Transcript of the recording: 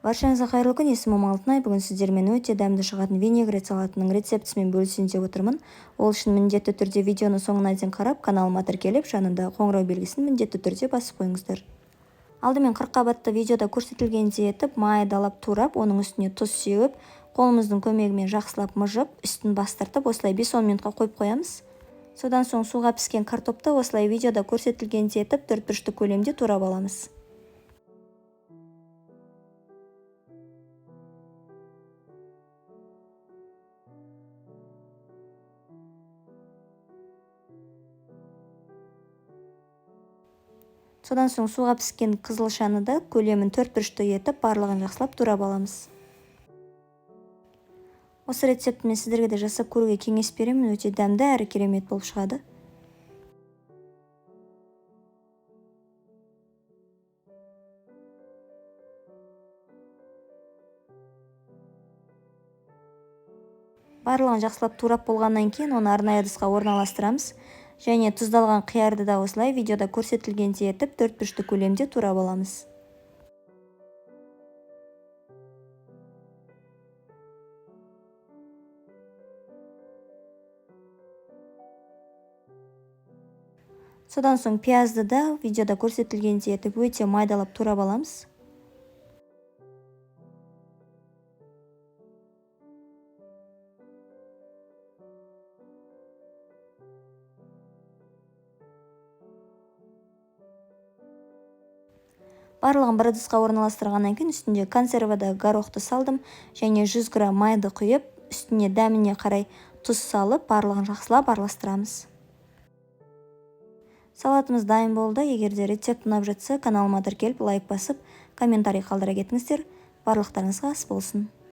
Баршаңызға қайырлы күн, есімім Алтынай. Бүгін сіздермен өте дәмді шығатын винегрет салатының рецептісімен бөлісейін деп отырмын. Ол үшін міндетті түрде видеоны соңына дейін қарап, каналыма тіркеліп, жанында қоңырау белгісін міндетті түрде басып қойыңыздар. Алдымен 40 қабатты видеода көрсетілгендей етіп, майдалап турап, оның үстіне тұз сеуіп, қолымыздың көмегімен жақсылап мыжып, үстін бастыртып, осылай 5-10 минутқа қойып қоямыз. Содан соң суға піскен картопты осылай видеода көрсетілгендей етіп, 4 бұрышты көлемде турап аламыз. Содан соң суға піскен қызылшаны да көлемін 4 бұрышты етіп, барлығын жақсылап турап аламыз. Осы рецептімен сіздерге де жасап көруге кеңес беремін, өте дәмді әрі керемет болып шығады. Барлығын жақсылап турап болғаннан кейін оны арнайы ыдысқа орналастырамыз. Және тұздалған қиярды да осылай видеода көрсетілгендей етіп 4 бұрышты көлемде турап аламыз. Содан соң пиязды да видеода көрсетілгендей етіп өте майдалап турап аламыз. Барлығын бір ыдысқа орналастырғаннан кейін үстінде консервада горохты салдым және 100 грамм майды құйып, үстіне дәміне қарай тұз салып, барлығын жақсылап араластырамыз. Салатымыз дайын болды. Егер де рецепт ұнап жатса, каналыма тіркеліп, лайк басып, комментарий қалдыра кетіңіздер. Барлықтарыңызға ас болсын.